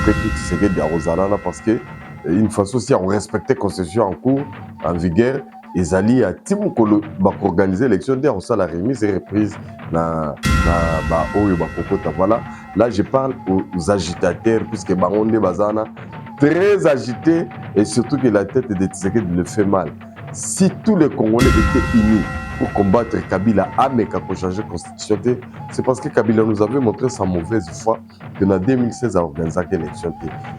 Petit Tshisekedi à Rosalana parce que une façon aussi on respectait la constitution en cours, en vigueur, et Zali a Timokolo organiser l'élection de la remise et reprise na Oyo Bakokota. Voilà, là je parle aux agitateurs puisque Baronde Bazana très agité et surtout que la tête de Tshisekedi le fait mal. Si tous les Congolais étaient unis pour combattre Kabila, Ameka pour changer la constitution, c'est parce que Kabila nous avait montré sa mauvaise foi que en 2016 a organisé l'élection.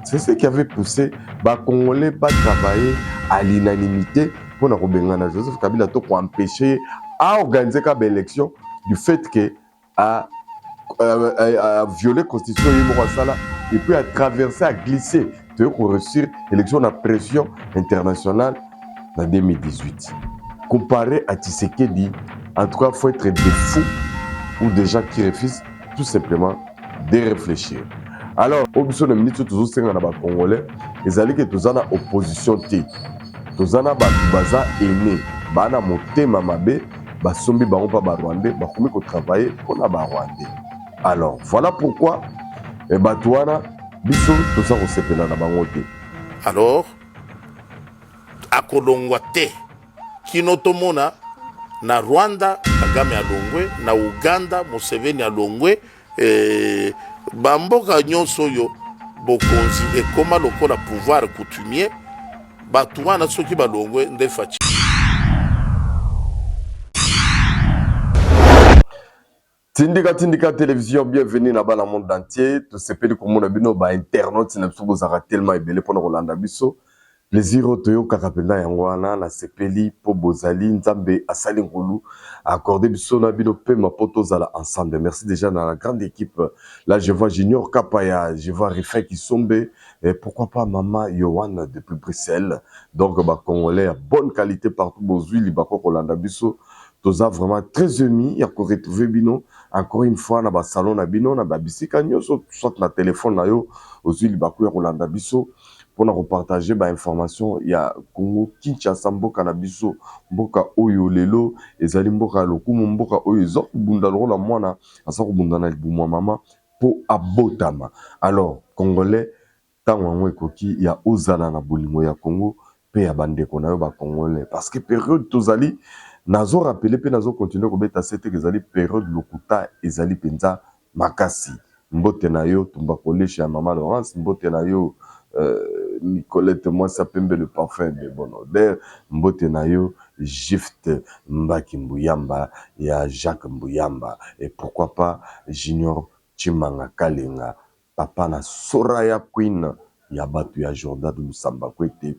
C'est ce qui avait poussé les Congolais à travailler à l'unanimité pour Joseph Kabila pour empêcher à organiser l'élection du fait que a violé la constitution et puis à traverser, à glisser, pour réussir l'élection à pression internationale en 2018. Comparé à Tshisekedi, en tout cas, il faut être des fous ou des gens qui refusent tout simplement de réfléchir. Alors, au bout de minutes, toujours c'est un Congolais, ils allaient que tous en opposition t, tous en baza aîné, bana moté mamabe, basombi bango pa barwandais, bakomi ko travailler pour na barwandais. Alors, voilà pourquoi batouana biso tous en sepela na bango te. Alors, à Kolongwa te, kinotomona na Rwanda Kagame alongwe, na Uganda Museveni alongwe, bamboka nyonso yo bokonzi ekoma lokola pouvoir coutumier, batu wana soki balongwe nde faci. Tindika télévision, bienvenue dans le monde entier. Tout ce pays comme on a bino ba internautes n'a pas besoin tellement ébélé pour nous Rolanda biso. Les Toyo Kakapenda Yangwana na sepeli po bozali nzambe asali ngulu accordé biso na bino pe ma poto zala ensemble. Merci déjà dans la grande équipe. Là je vois Junior Kapaya, je vois Rifin Kisombe et pourquoi pas Maman Yohan depuis Bruxelles. Donc ba congolais bonne qualité partout bozuli ba ko Rolanda biso. Toza vraiment très émis, il y a qu'on retrouve bino encore une fois na ba salon na bino na ba bisika nyoso soit na téléphone na yo ozuli ba ko Rolanda biso. Pour nous partager des informations, il y a Congo Kinshasa mboka na biso mboka oyo lelo ezali mboka lokumu mboka oyo zo bunda la mwana asa ko bunda na libumwa mama po abotama. Alors congolais tango ekoki ya ozala na bolingo ya Congo pe ya bandeko na yo ba congolais parce que période tozali nazo rappeler pe nazo continuer ko beta cette ezali période lokuta ezali penza makasi mbote na yo tumba collège ya mama Laurence mbote na yo Nicolette, moi ça pembe le parfum de bon odeur, mbote na yo, Gift Mbaki Mbuyamba, et à Jacques Mbuyamba, et pourquoi pas Junior Chimanga Kalenga, papa na Soraya Queen, ya batu ya Jordan de Musamba Kwete,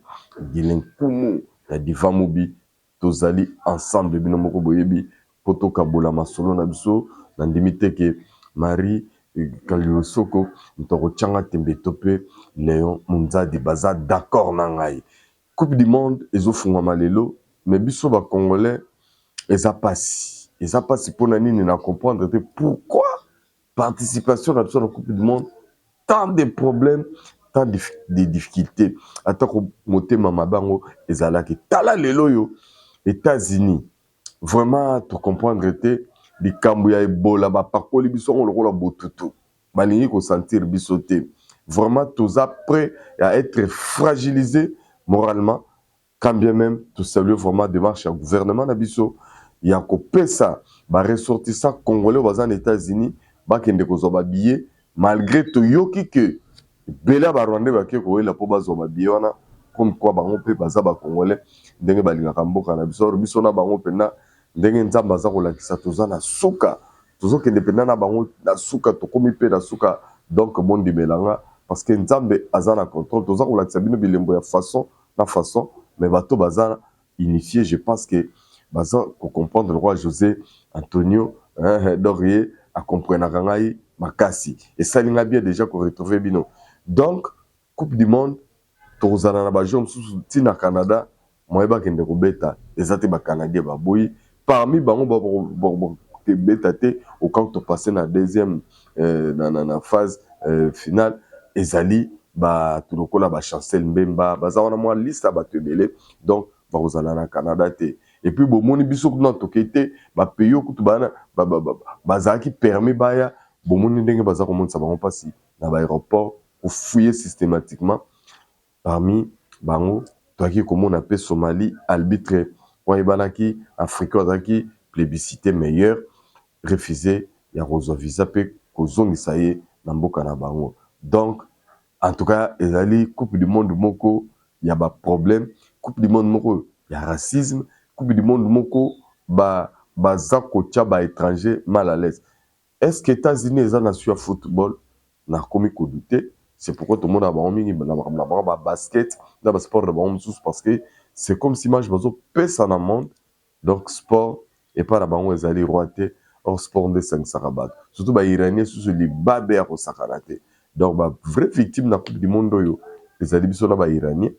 Gilen Kumu, ya Divamubi, tozali ensemble, binomoko boyebi, poto kabola masolo na biso, nandimite ke Marie, Kalio Soko, Ntoro Tchanga Tembe Léon Munzadi Baza d'accord nangai. Coupe du monde, ils ont fait malelo, mais biso ba congolais, ils a passé pour nani na comprendre pourquoi participation à la Coupe du monde, tant de problèmes, tant de difficultés. Attends moté mama bango, ils a là que tala lelo yo, États-Unis, vraiment pour comprendre les Kambuya Ebola, parcours les bisons le rôle botutu, balingi ko sentir bisoté. Vraiment tous prêts à être fragilisés moralement, quand bien même tout saluer vraiment démarche au gouvernement nabiso. Il y a coupé ça, bah ressortissant congolais aux États-Unis, bah qui ne cause pas billet, malgré tout yoki que bela barwande ba ke ko la po bazo ba billet wana comme quoi ba on peut baza ba congolais ndenge balinga kamboka na biso biso na bango pena ndenge nzamba za ko lakisa toza na suka tozo ke ndependa na bango na suka to komi pe na suka donc mondi melanga parce que nzambe azana contrôle toza ko lakisa bino bilembo ya façon na façon mais bato baza initié je pense que baza ko comprendre le roi José Antonio Dorier a comprendre ngai makasi et ça linga bien déjà ko retrouver bino donc coupe du monde tozana na ba jom sous tina Canada moyeba kende ko beta ezate ba canadien ba boyi parmi bango ba beta te au quand on passer na deuxième na phase finale ezali ba tulokola ba Chancel Mbemba baza wana moi liste ba tebele donc ba kozala na Canada te et puis bon moni biso na tokete ba pays okutu bana bazaki permis baya bon moni ndenge baza ko monisa bango pasi na ba aéroport fouiller systématiquement parmi bango toaki comme on appelle Somalie arbitre qui africain qui plébiscité meilleur refusé ya kozwa visa pe kozongisa ye na mboka na bango. Donc en tout cas ezali coupe du monde moko ya ba problème, coupe du monde moko ya racisme, coupe du monde moko baza kotia ba étranger mal à l'aise. Est-ce que États-Unis eza na sur football na komi ko douter? C'est pourquoi tout le monde a ba basket, na ba sport de ba parce que c'est comme si match bazo pesa na monde. Donc sport et pas la bango ezali roité or sport de 5 sarabat. Surtout ba iranien sous les babé à sakanate. Donc ba vraie victime na coupe du monde yo ezali biso na ba iranien.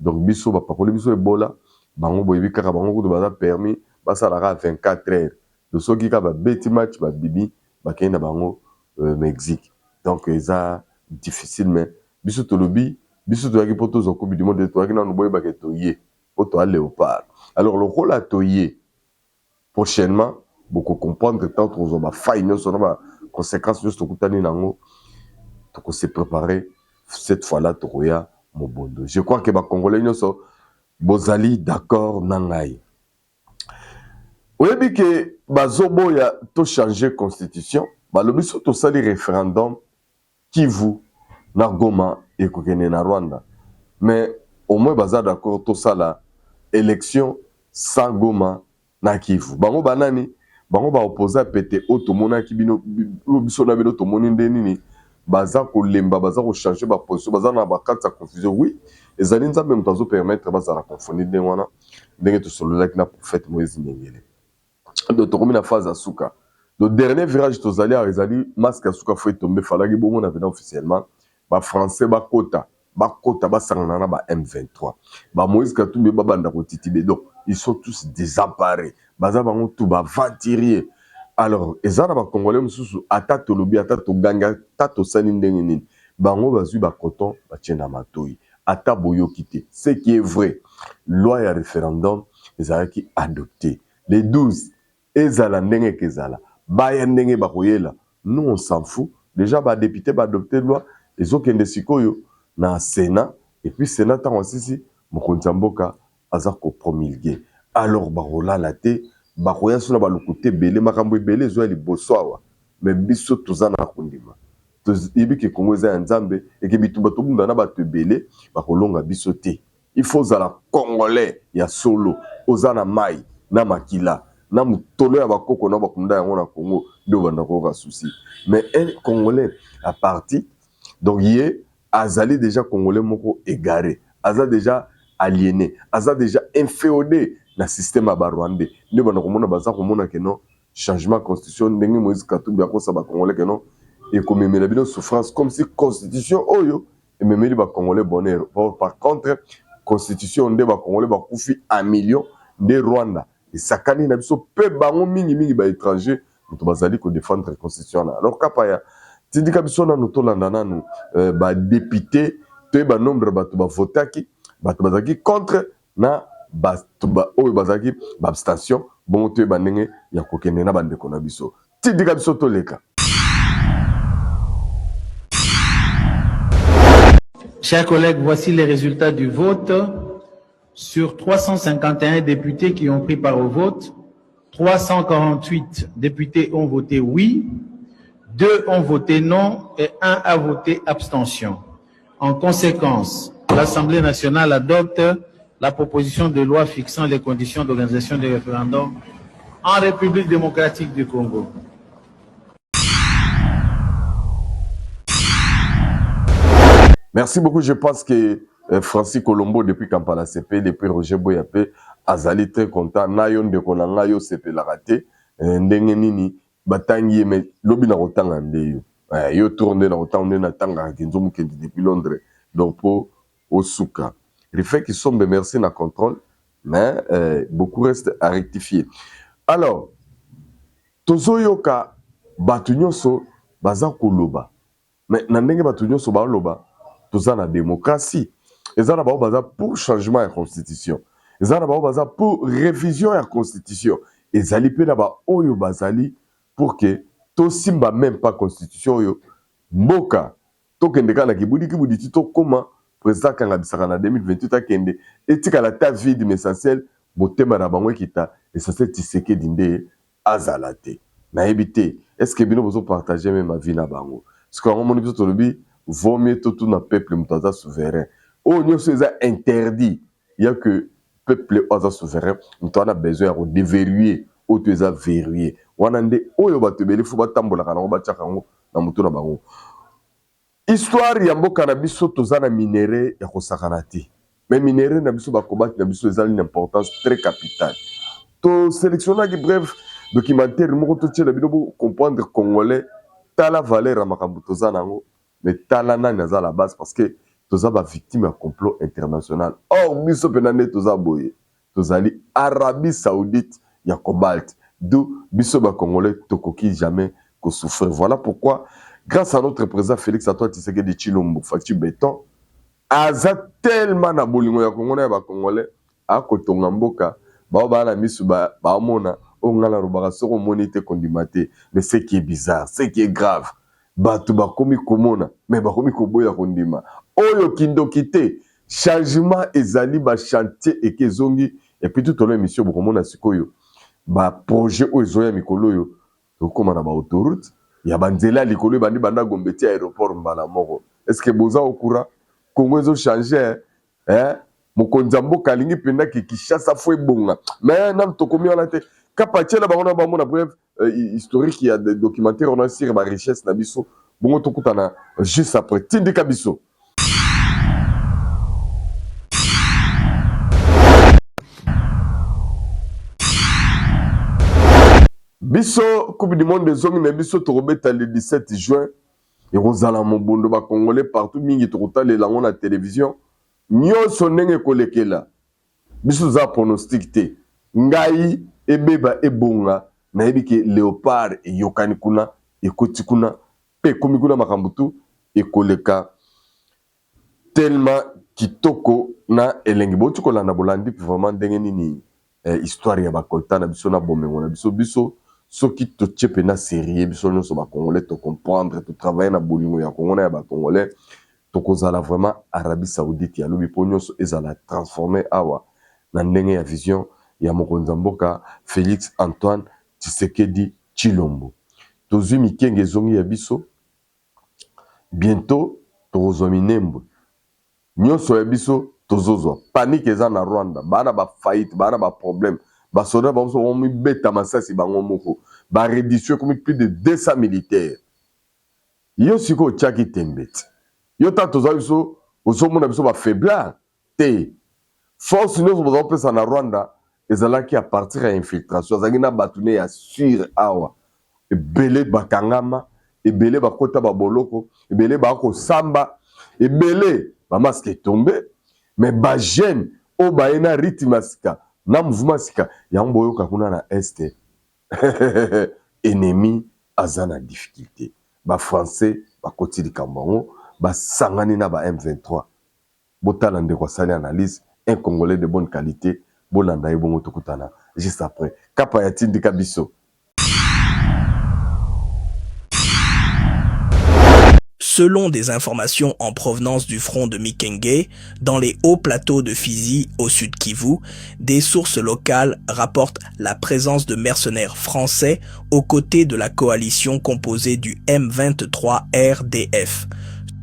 Donc biso ba pakoli biso ebola bango boyebi kaka bango ko ba permis ba salara 24 heures. Le soki ka ba beti match ba bibi ba kenda bango Mexique. Donc eza difficile mais biso to lobby biso to yaki poto zo coupe du monde to yaki na no boye ba keto yé poto à léopard. Alors le rôle à toyer prochainement beaucoup comprendre tant aux ba faille non sur ba conséquences juste au tani nango to se préparer cette fois-là to roya mobondo. Je crois que ba congolais non so bozali d'accord nangai. Oyebi que bazobo ya to changer constitution ba lobi so to sali référendum Kivu na Goma et kokene na Rwanda. Mais au moins baza d'accord to sala élection sans Goma na Kivu. Bango banani, bango ba opposer pété otomona ki bino biso na bino tomoni ndenini baza ko lemba baza ko changer ba position baza na ba carte confusion oui ezali nzambe mutazo permettre baza la confondre ndengwana ndenge to solo like na prophète Moïse Nyengele. Donc to komi na phase asuka. Le dernier virage to zali ezali masque asuka faut tomber falaki bongo na vena officiellement ba français ba kota ba sangana ba M23 ba Moïse Katumbi ba banda ko titibe donc ils sont tous désemparés baza bango tout ba ventirier. Alors ezana ba congolais mususu ata to lobi ata to ganga ata to sani ndenge nini bango bazui ba coton ba tiena matoi ata boyokité ce qui est vrai loi ya référendum ezalaki adopté les 12 ezala ndenge kezala baya ndenge ba koyela nous on s'en fout déjà ba député ba adopté loi ezokende sikoyo na Sénat et puis Sénat tant aussi mokonzi mboka aza ko promulguer alors barola la té bakoya sona ba lokote belé makambo belé zo ali boswawa mais biso tozana kondima to ibi ke Congo za nzambe et que bitumba to bunda na ba te belé bakolonga biso té il faut zala congolais ya solo ozana mai na makila na mutolo ya bakoko na bakunda yango na Congo do banda ko ka souci mais un congolais à partir donc yé azali déjà congolais moko égaré aza déjà aliéné aza déjà inféodé na système à Rwandais nde bana komona baza komona que non changement constitution ndenge Moïse Katumbi akosa ba congolais que non et comme memela bino souffrance comme si constitution oyo et memeli ba congolais bonheur par contre constitution nde ba congolais ba kufi en millions de Rwanda et sakani na biso pe bango mingi ba étranger to bazali ko défendre constitution na alors kapaya tindika biso na no to landa nanu ba député te ba nombre ba to ba votaki ba to bazaki contre na ba oyo bazaki ba abstention bon te ba ndenge ya kokende na bandeko na biso tindika biso to leka. Chers collègues, voici les résultats du vote. Sur 351 députés qui ont pris part au vote, 348 députés ont voté oui, 2 ont voté non et 1 a voté abstention. En conséquence, l'Assemblée nationale adopte la proposition de loi fixant les conditions d'organisation des référendums en République démocratique du Congo. Merci beaucoup. Je pense que Francis Colombo, depuis Kampala CP, depuis Roger Boyapé, Azali très content. Nayon de Konangayo CP la raté. Ndenge nini, batangi mais lobi na rotanga ndeyo. Yo tourné na rotanga na tanga kinzomu kendi depuis Londres. Donc pour Osuka. Le fait qu'ils sont merci na contrôle, mais beaucoup reste à rectifier. Alors, tozoyoka batunyoso baza koloba. Mais na ndenge batunyoso ba loba. Tout ça la démocratie. Et ça là pour changement de la constitution. Et ça là pour révision de la constitution. Et ça li pe là-bas oyo bazali pour que tout simba même pas constitution yo mboka tokende kaka na kibudi ti tokóma président kanga bisaka na 2028 akende etikala ta vide mais essentiel motema na bango ekita essentiel Tshisekedi nde azala te nayebi te est-ce que bino bozopartage même avis na bango parce que yango moni biso tolobi vaut mieux totuna peuple moto aza souverain oyo nyonso eza interdit ya que peuple aza souverain moto wana besoin ya kodeverrouiller oyo to eza verrouiller wana nde oyo bato ebele fo batambolaka nango batiaka yango na moto na bango. Histoire ya mboka na biso toza na minere ya kosakana te mais minere na biso bakobaki na biso eza une importance très capitale to sélectionnaki bref documentaire moko totiela bino bo comprendre congolais tala valeur ya makambo toza nango mais tala nani aza la base parce que toza bavictime ya complot international or biso mpena nde toza boye tozali Arabie Saoudite ya cobalt d'où biso bacongolais tokoki jamais kosouffrir. Voilà pourquoi grâce à notre président Félix Antoine Tshisekedi Tshilombo Fati Béton aza tellement na bolingo ya Congo na ba congolais akotonga mboka bao bana misu baomona ongala robaka soko moni te kondimate mais ce qui est bizarre ce qui est grave bato bakomi komona mais bakomi koboya kondima oyo kindoki te changement ezali ba chantier ekezongi et puis tout le mission bokomona sikoyo ba projet oyo ezoya mikolo oyo tokoma na ba autoroute ya banzela likolo bandi banda gombeti aéroport mbala moko est-ce que boza okura Congo ezo changer mokonzi mboka alingi penda ki Kinshasa fo ebonga mais nam tokomi wana te kapatiela bango na bamona bref historique ya documentaire on a sur ba richesse na biso bongo tokutana juste après tindika biso. Biso Coupe du Monde des Hommes mais biso tokobeta le 17 juin et rozala mobondo ba congolais partout mingi tokotala lango na télévision nyonso ndenge kolekela biso za pronostic te ngai ebeba ebonga nayebi ke léopard eyokani kuna ekoti kuna pe komi kuna makambo tu ekoleka tellement kitoko na elengi boti kolanda bolandi vraiment ndenge nini histoire ya bakolta na biso na bomengo na biso soki totie na série biso nyonso ba congolais to comprendre to travailler na bolingo ya Congo na ya ba congolais tokozala vraiment Arabie Saoudite ya lobi po nyonso ezala transformer awa na ndenge ya vision ya mokonzi mboka Félix Antoine Tshisekedi Tshilombo tozwi mikenge zongi ya biso bientôt tokozwa minembo nyonso ya biso tozozwa panique eza na Rwanda bana ba faillite bana ba problème basoda bango omi beta masasi bango moko ba reddition comme plus de 200 militaires yo siko tchaki tembet yo ta toza biso osomona biso ba faiblard te force nous bozo pesa na Rwanda ezalaki à partir ya infiltration azaki na batune ya sur awa ebele bakangama ebele bakota ba boloko ebele bako samba ebele ba masque tombé mais ba jeune o ba ena rythme sika na mouvement sika ya mboyoka kuna na este ennemi azana difficulté ba français ba koti likambango ba sangani na ba M23 botala ndeko sali analyse un congolais de bonne qualité bolanda ebongo tokutana juste après kapa ya tindika biso. Selon des informations en provenance du front de Mikenge, dans les hauts plateaux de Fizi, au sud Kivu, des sources locales rapportent la présence de mercenaires français aux côtés de la coalition composée du M23 RDF.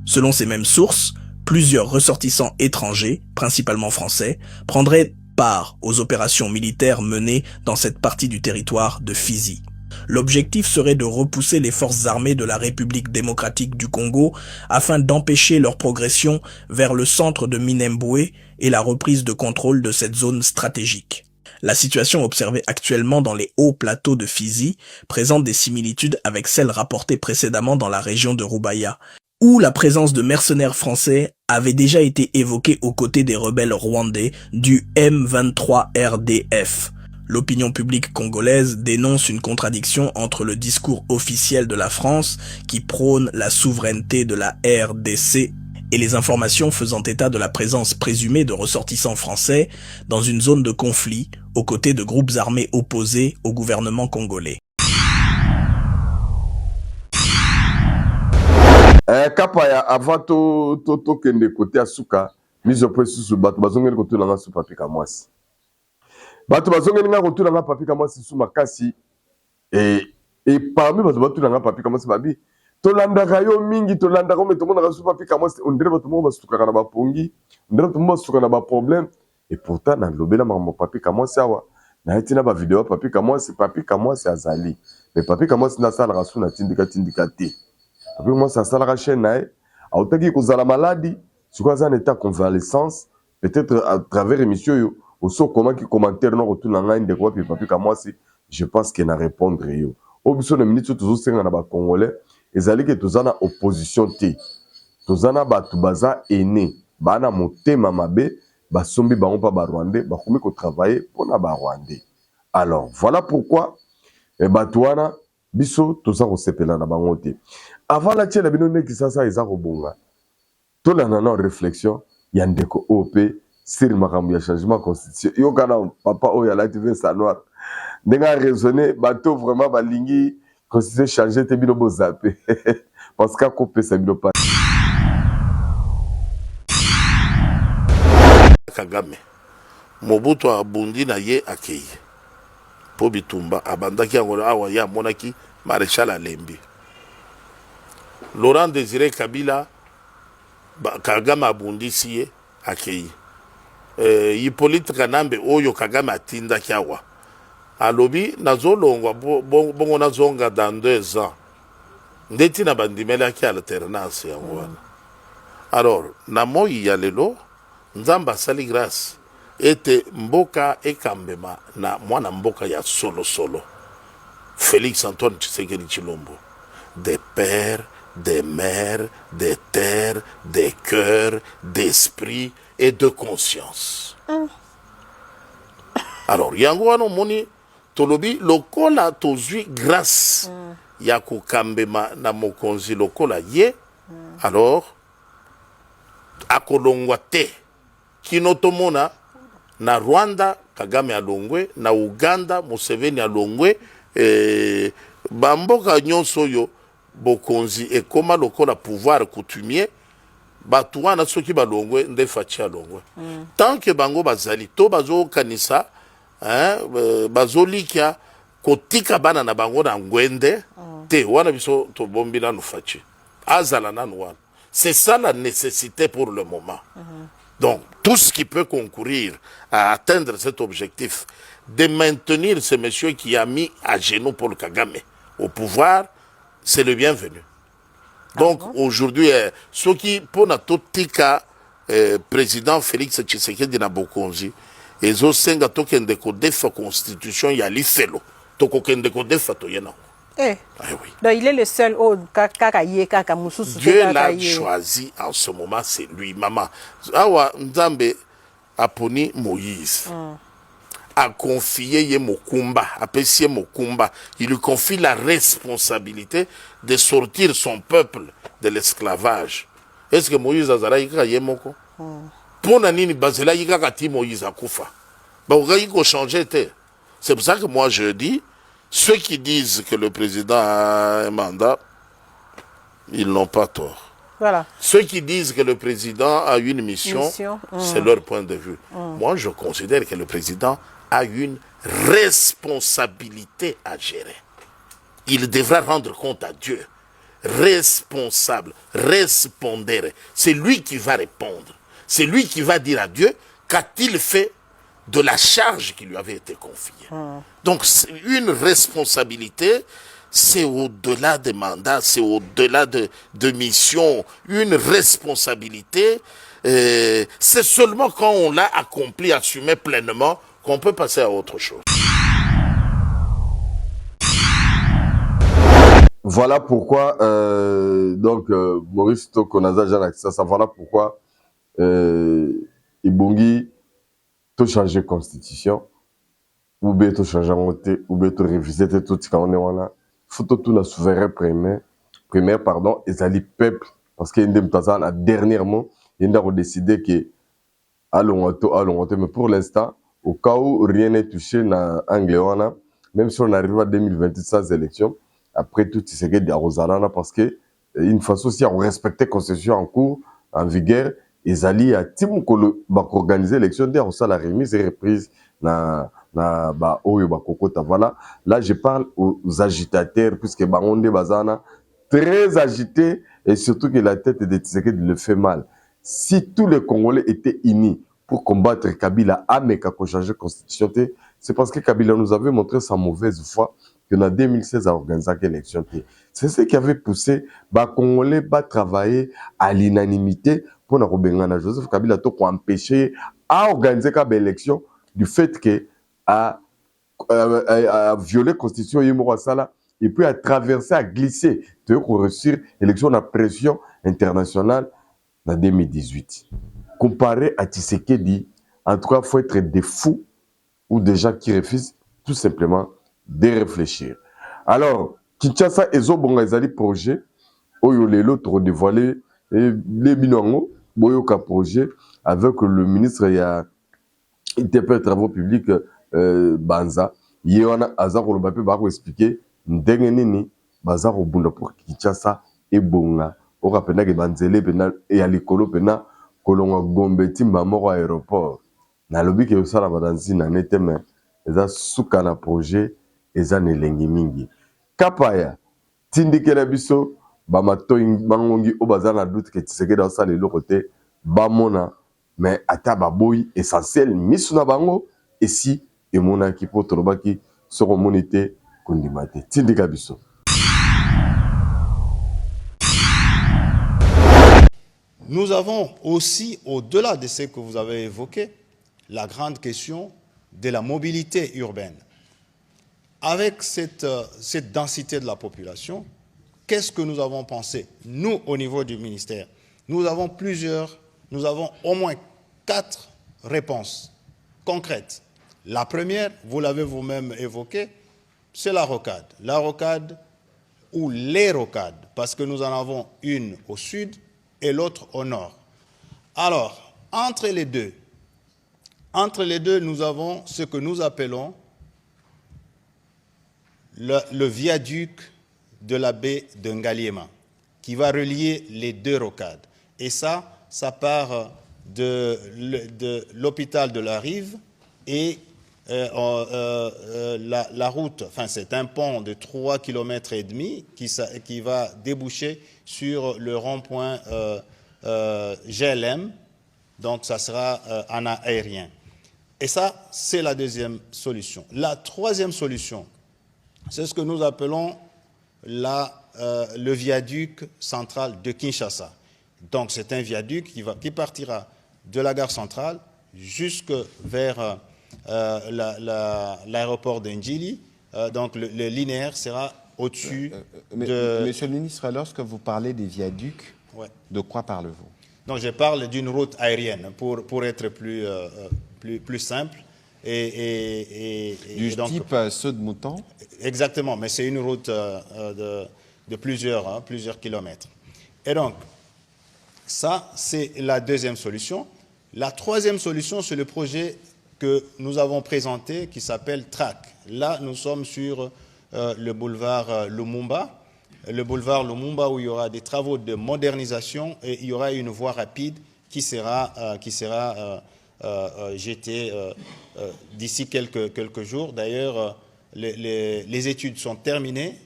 Selon ces mêmes sources, plusieurs ressortissants étrangers, principalement français, prendraient part aux opérations militaires menées dans cette partie du territoire de Fizi. L'objectif serait de repousser les forces armées de la République démocratique du Congo afin d'empêcher leur progression vers le centre de Minembwe et la reprise de contrôle de cette zone stratégique. La situation observée actuellement dans les hauts plateaux de Fizi présente des similitudes avec celle rapportée précédemment dans la région de Rubaya, où la présence de mercenaires français avait déjà été évoquée aux côtés des rebelles rwandais du M23 RDF. L'opinion publique congolaise dénonce une contradiction entre le discours officiel de la France qui prône la souveraineté de la RDC et les informations faisant état de la présence présumée de ressortissants français dans une zone de conflit aux côtés de groupes armés opposés au gouvernement congolais. Kapa ya avant to kende côté asuka mise au point sous bato bazongeli côté na su papi ka mwasi. Bato bazongeli nga côté na papi ka mwasi su makasi et parmi bato na papi ka mwasi babi to landaka yo mingi to landaka mais to mona su papi ka mwasi on dirait bato mo basuka na ba pongi on dirait to mo basuka na ba problème et pourtant na lobela ma papi ka mwasi awa na etina ba vidéo papi ka mwasi azali mais papi ka mwasi na sala rasu na tindika te. Papi ka mwasi asala chaîne na e autaki kozala maladi sur quoi ça en état convalescence peut-être à travers émission yo aussi comment qui commentaire non retour na ngai de quoi papi ka mwasi je pense que na répondre yo obiso na minute toujours senga na ba congolais ezali que tozana opposition te tozana batu baza aîné bana motema mabe basombi bango pa ba rwandais bakomi ko travailler pona ba rwandais. Alors voilà pourquoi batu wana biso toza ko sepela na bango te avant la tienne bino neki sasa eza ko bonga to na na réflexion ya ndeko OP sur makambo ya changement constitution yo kana papa oyo ala TV sa noir ndenga raisonner bato vraiment balingi constitution changer te bino bozape parce que ko pesa bino pa Kagame Mobutu abundi na ye akei po bitumba abandaki yango awa ya monaki maréchal Alembi Laurent Désiré Kabila Kagame abundisi ye akei Hippolyte Kanambe oyo Kagame atindaki awa alobi nazolongwa bongo nazonga dans 2 ans ndeti na bandimelaki alternance yango wana. Alors na moi ya lelo nzamba asali grâce ete mboka ekambema na mwana mboka ya solo Félix Antoine Tshisekedi Tshilombo, des pères, des mères, des terres, des cœurs, d'esprit et de conscience. Alors yango wana moni tolobi lokola tozwi grâce ya kokambema na mokonzi lokola ye alors akolongwa te kino tomona na Rwanda Kagame alongwe na Uganda Museveni alongwe bamboka nyonso oyo bokonzi ekoma lokola pouvoir coutumier batu wana soki balongwe nde faci alongwe tant que bango bazali to bazokanisa bazolikia kotika bana na bango na ngwende te wana biso tobombi nanu faci azala nanu wana. C'est ça la nécessité pour le moment. Donc, tout ce qui peut concourir à atteindre cet objectif, de maintenir ce monsieur qui a mis à genoux Paul Kagame au pouvoir, c'est le bienvenu. Donc, aujourd'hui, ce qui, pour notre président Félix Tshisekedi na Bokonzi, et zo senga tokende ko defa constitution ya lifelo, tokokende ko defa to yena. Eh. Ah, oui. Donc il est le seul Dieu l'a choisi en ce moment, c'est lui, maman. Awa Nzambe a poni Moïse, a confié ye Mokumba, a payé Mokumba. Il lui confie la responsabilité de sortir son peuple de l'esclavage. Est-ce que Moïse a zala yika ye moko? Pour nanini bazela yika kati Moïse a koufa. Bah on va changer. C'est pour ça que moi je dis. Ceux qui disent que le président a un mandat, ils n'ont pas tort. Voilà. Ceux qui disent que le président a une mission. C'est leur point de vue. Moi, je considère que le président a une responsabilité à gérer. Il devra rendre compte à Dieu. Responsable, respondere. C'est lui qui va répondre. C'est lui qui va dire à Dieu qu'a-t-il fait de la charge qui lui avait été confiée. Donc, une responsabilité, c'est au-delà des mandats, c'est au-delà de missions. Une responsabilité, c'est seulement quand on l'a accompli, assumé pleinement, qu'on peut passer à autre chose. Voilà pourquoi, Maurice Tokonaza, ça voilà pourquoi Ibongi to changer constitution ou bien to changer ou bien to réviser tout ce qu'on est là faut tout la souverain primaire pardon et ça peuple parce que indem tazana dernièrement il a décidé que allons mais pour l'instant au cas où rien n'est touché na anglais même si on arrive à 2028 sans élection après tout c'est que des Rosalana parce que une façon aussi à respecter la constitution en cours, en vigueur, et alliés à Tim organiser l'élection d'ailleurs, ça la remise et reprise na oyo bakokota. Voilà, là je parle aux agitateurs, puisque Bangonde Bazana, très agité, et surtout que la tête de Tshisekedi le fait mal. Si tous les Congolais étaient unis pour combattre Kabila, Ameka pour changer la constitution, c'est parce que Kabila nous avait montré sa mauvaise foi que en 2016 a organisé l'élection. C'est ce qui avait poussé les Congolais à travailler à l'unanimité pour Joseph Kabila pour empêcher à organiser l'élection du fait que a violé la constitution et puis à traverser, à glisser, de réussir l'élection de pression internationale en 2018. Comparé à Tshisekedi, en tout cas, il faut être des fous ou des gens qui refusent tout simplement de réfléchir. Alors, Kinshasa et Zobonga ezali projet, oyo lelo to dévoilé les binongo, boyoka projet avec le ministre ya ITP Travaux Publics Banza, yewana azako lo bape ba ko expliquer ndenge nini bazako bunda pour Kinshasa et Bonga. O kapena ke banzele pena et ya likolo pena kolonga Gombe timba moko aéroport. Na lobi ke osala badanzi na neteme eza suka na projet eza nelengi mingi. Kapaya tindikela biso ba matoyi bangongi o bazana doute ke Tshisekedi osala le côté bamona mais ata baboyi essentiel misu na bango et si et mona ki potolobaki soko monité kondimate tindika biso. Nous avons aussi, au-delà de ce que vous avez évoqué, la grande question de la mobilité urbaine. Avec cette densité de la population, qu'est-ce que nous avons pensé, nous, au niveau du ministère? Nous avons au moins 4 réponses concrètes. La première, vous l'avez vous-même évoqué, c'est la rocade. La rocade ou les rocades, parce que nous en avons une au sud et l'autre au nord. Alors, entre les deux, nous avons ce que nous appelons le viaduc de la baie de Ngaliema, qui va relier les deux rocades. Et ça part de l'hôpital de la Rive et la route, enfin c'est un pont de 3,5 km qui va déboucher sur le rond-point GLM, donc ça sera en aérien. Et ça, c'est la deuxième solution. La troisième solution, c'est ce que nous appelons le viaduc central de Kinshasa. Donc c'est un viaduc qui partira de la gare centrale jusque vers l'aéroport d'Ndjili. Donc le linéaire sera au-dessus de... Monsieur le ministre, lorsque vous parlez des viaducs, ouais. De quoi parlez-vous? Donc je parle d'une route aérienne pour être plus simple. Du donc, type saut de mouton? Exactement, mais c'est une route de plusieurs kilomètres. Et donc, ça, c'est la deuxième solution. La troisième solution, c'est le projet que nous avons présenté qui s'appelle TRAC. Là, nous sommes sur le boulevard Lumumba. Le boulevard Lumumba où il y aura des travaux de modernisation et il y aura une voie rapide qui sera jetée d'ici quelques jours. D'ailleurs, les études sont terminées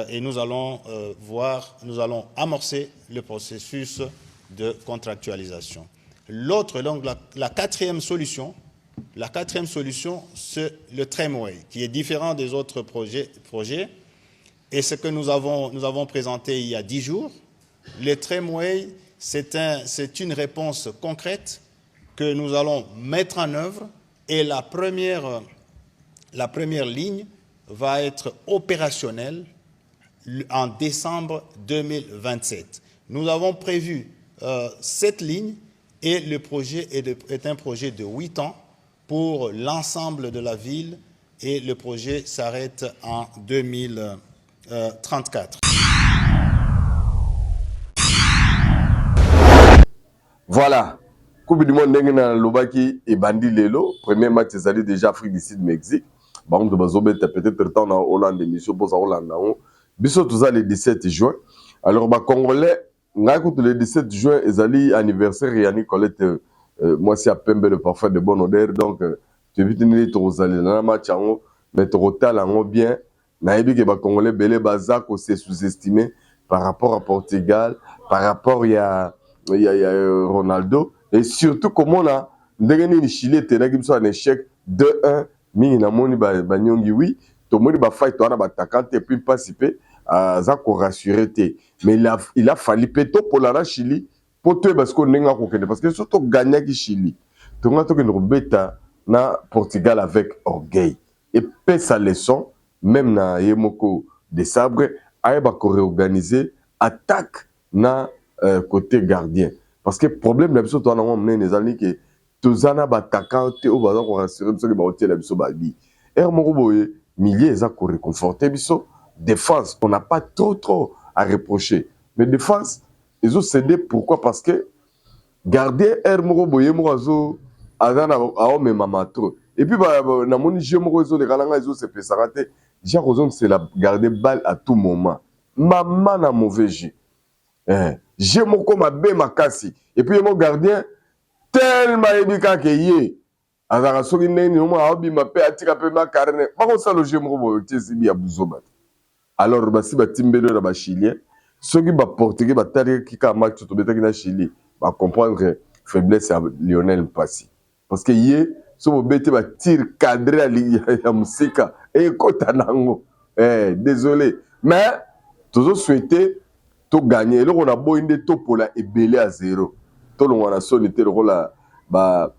et nous allons amorcer le processus de contractualisation. L'autre, donc la quatrième solution, c'est le tramway, qui est différent des autres projets. Et ce que nous avons présenté il y a 10 jours, le tramway, c'est une réponse concrète que nous allons mettre en œuvre et la première ligne va être opérationnelle en décembre 2027. Nous avons prévu cette ligne et le projet est un projet de 8 ans pour l'ensemble de la ville et le projet s'arrête en 2034. Voilà. Coupe du monde ndengena lobaki et bandi lelo. Premier match ezali déjà Afrique du Sud Mexique. Par contre bazobeta peut-être temps na Hollande émission pour ça Hollande. Biso toza le 17 juin. Alors ba congolais nga ko le 17 juin ezali anniversaire yani Colette moi c'est à Pembe le parfum de bonne odeur donc tu vite ni to zali na match ango mais to tala ngo bien na yebi ke ba congolais belé baza ko se sous-estimé par rapport à Portugal par rapport ya Ronaldo et surtout comme on a ndenge ni Chili était un échec 2-1 mingi na moni ba nyongi oui to moni ba fight to ana ba attaquant et puis participer za ko rassurer té mais il a fallu peto pour la Chili pour te parce qu'on n'enga kokende parce que surtout gagner qui Chili to nga to ke no beta na Portugal avec orgueil et paie sa leçon même na yemoko de sabre ayeba ko réorganiser attaque na côté gardien parce que problème na biso to na ngomne les années que tozana bataka te o baza ko rassurer biso ke ba hotel biso ba di moko boye milliers za ko réconforter biso défense on n'a pas trop à reprocher mais défense ils ont cédé pourquoi parce que gardien moko boye moko azo azana a homme mama trop et puis na moni jeu moko zo les kalanga ils ont se fait s'arrêter j'ai raison c'est la garder balle à tout moment maman na mauvais jeu j'ai moko mabe makasi et puis mon gardien tellement ebika ke ye azaka soki neni omo aobima pe atika pe makarne bakosala jeu moko boye tesibi ya buzoba alors basi batimbeli na bachilien soki baportugais batali kika match tobetaki na Chili ba comprendre faiblesse ya Lionel Mpasi parce que ye so bobete ba tir cadré ya musika e kota nango désolé mais toujours souhaiter to gagner le on a beau inde to pola ebelé à 0 to longa na sonité le rola ba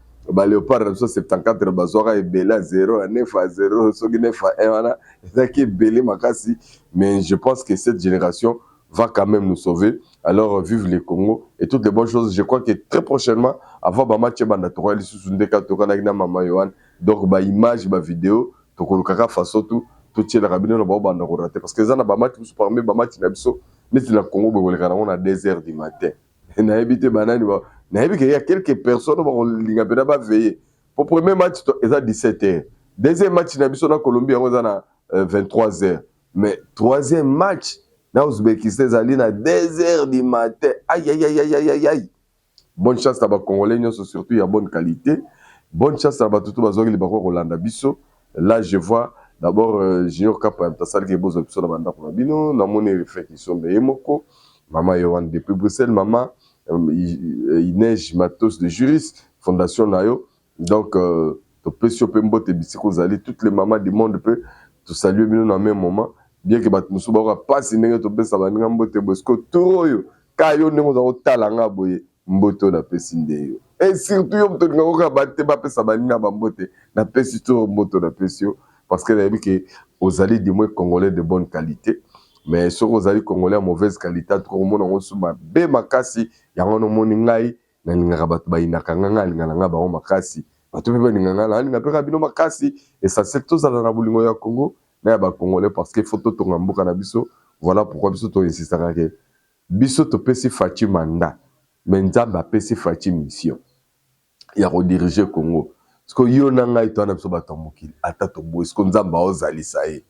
Léopard 1974 bazora ebelé à 0 à 9 à 0 soki 9 à 1 wana ezaki ebelé makasi mais je pense que cette génération va quand même nous sauver. Alors, vive les Congo et toutes les bonnes choses. Je crois que très prochainement, avant le match, donc, bah, image, bah, vidéo, façon tout le rabino na ba na raté parce que ça na ba match pour parmi ba match na biso mais na Congo ba le on a 2h du matin na habité banani ba na habité il y a quelques personnes ba linga pena ba veiller pour premier match ça 17h deuxième match na biso na Colombie on a 23h mais troisième match na Ouzbékistan zali na 2h du matin aïe bonne chance à ba Congolais surtout il y a bonne qualité bonne chance à ba tout bazori li ba ko Rolanda biso là je vois d'abord Junior Kapa Mtasal qui est beau sur la bande pour bino na moni réflexion de Yemoko maman Yohan depuis Bruxelles maman Inès Matos de juriste fondation nayo donc to pesio pembo te bisiko zali toutes les mamans du monde peut te saluer bino dans même moment bien que bat musu ba pas sinenge to pesa baninga mbote bosko toroyo kayo ndemo za otalanga boye mboto na pesindeyo et surtout yo mto ngako batte ba pesa baninga ba mbote na pesi to mboto na pesio parce que vous que aux alliés du moins congolais de bonne qualité mais ceux aux alliés congolais de mauvaise qualité tout le monde on suma be makasi ya ngono moni ngai na ninga bato ba inaka nganga nganga ba makasi bato be nganga la ninga pe bino makasi et ça c'est tout ça na bulingo ya Congo na ba congolais parce que photo to ngambuka na biso voilà pourquoi biso to insistaka que biso to pesi fachi manda mais nzamba pesi fachi mission ya rediriger Congo. Parce que yo nanga ito na biso batamukili ata to boy ce que nzamba ozalisa ye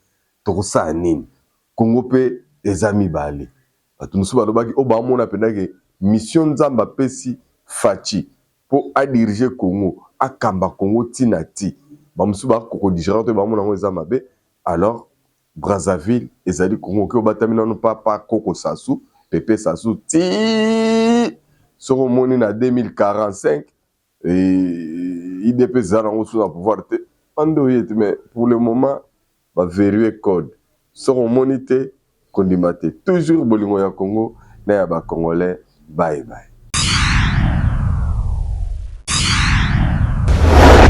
to kosa nini Congo pe ezami bale batu musu balobaki o ba mona pendake mission nzamba pesi fachi pour a diriger Congo akamba Congo tinati ba musu ba ko digérer to ba mona ngo ezama be alors Brazzaville ezali Congo ke batamina no papa Koko Sassou Pepe Sassou ti soro moni na 2045 et IDP Zarango sous la pouvoir mais pour le moment va vérifier code seront monités condimate toujours bolingo ya Congo na ya ba congolais bye bye.